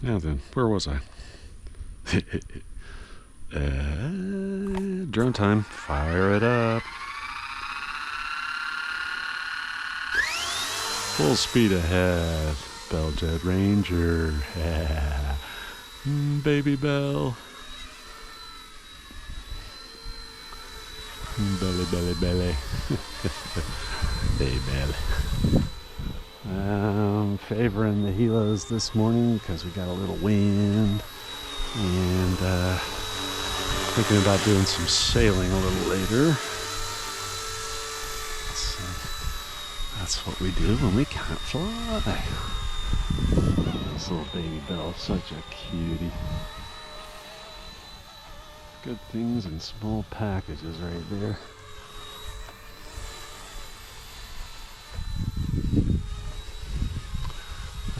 Now then, where was I? Drone time. Fire it up. Full speed ahead. Bell Jet Ranger. Baby Bell. Belly, belly, belly. Hey, belly. I'm favoring the helos this morning because we got a little wind, and thinking about doing some sailing a little later. So that's what we do when we can't fly. This little baby bell, such a cutie. Good things in small packages right there.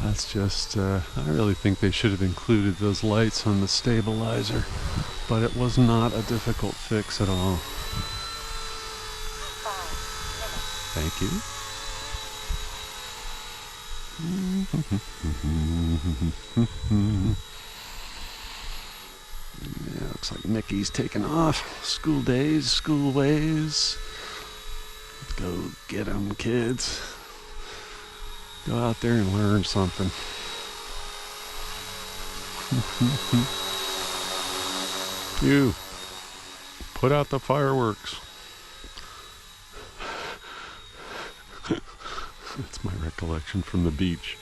That's just, I really think they should have included those lights on the stabilizer, but it was not a difficult fix at all. Thank you. Yeah, looks like Mickey's taking off. School days, school ways. Let's go get 'em, kids. Go out there and learn something. You, put out the fireworks. That's my recollection from the beach.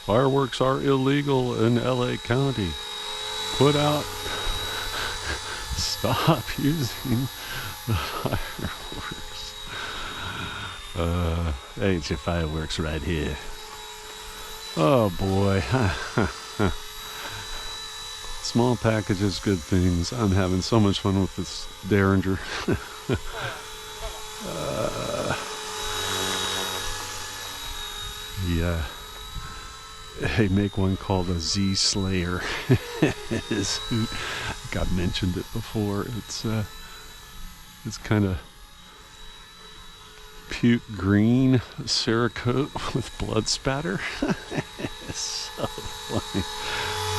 Fireworks are illegal in LA County. Put out. Stop using the fireworks. There's your fireworks right here. Oh boy. Small packages, good things. I'm having so much fun with this Derringer. Yeah. They make one called a Z Slayer. Got mentioned it before. It's kind of puke green Cerakote with blood spatter. It's so funny.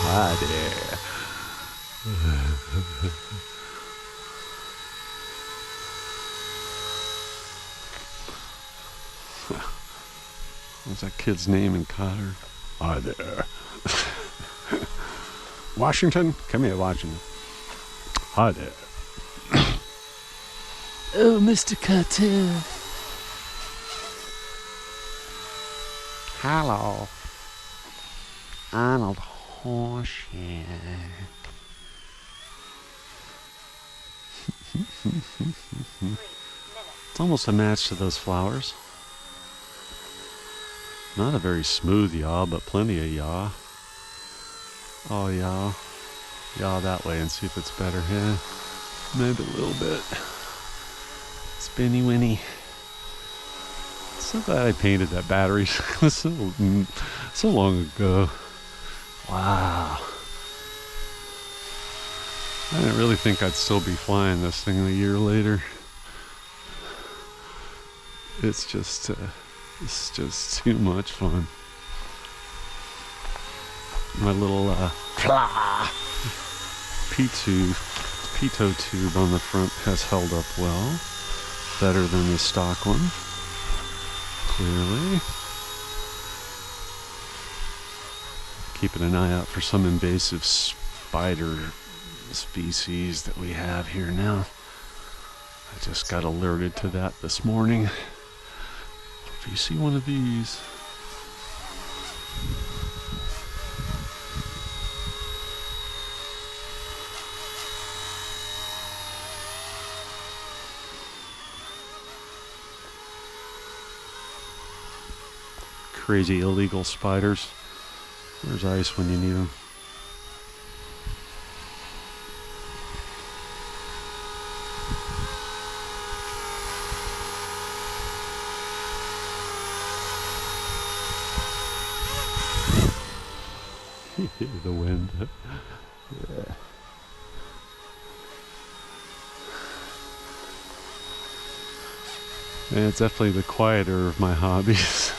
Hi there. What's that kid's name in Cotter? Hi there. Washington? Come here, Washington. Hi there. Oh, Mr. Carter. Hello. Arnold Horseshoe. It's almost a match to those flowers. Not a very smooth yaw, but plenty of yaw. Oh, yaw. Yaw that way and see if it's better. Yeah, maybe a little bit. Spinny winny. So glad I painted that battery so long ago. Wow. I didn't really think I'd still be flying this thing a year later. It's just too much fun. My little pitot tube on the front has held up well. Better than the stock one. Clearly. Keeping an eye out for some invasive spider species that we have here now. I just got alerted to that this morning. If you see one of these, crazy illegal spiders. There's ice when you need them. The wind. Yeah. And it's definitely the quieter of my hobbies.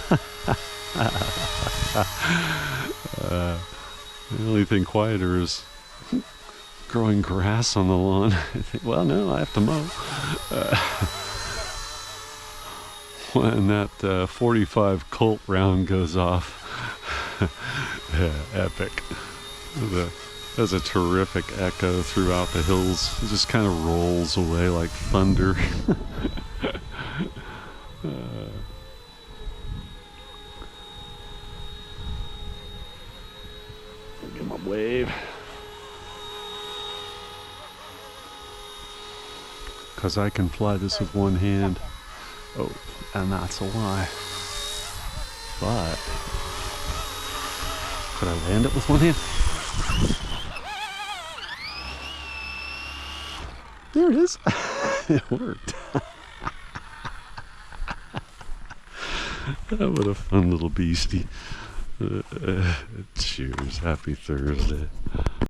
The only thing quieter is growing grass on the lawn. I think, well, no, I have to mow. When that 45 Colt round goes off, yeah, epic. There's a terrific echo throughout the hills. It just kind of rolls away like thunder. Get my wave. Because I can fly this with one hand. Oh, and that's a lie. But could I land it with one hand? There it is. It worked. What a fun little beastie. Cheers. Happy Thursday.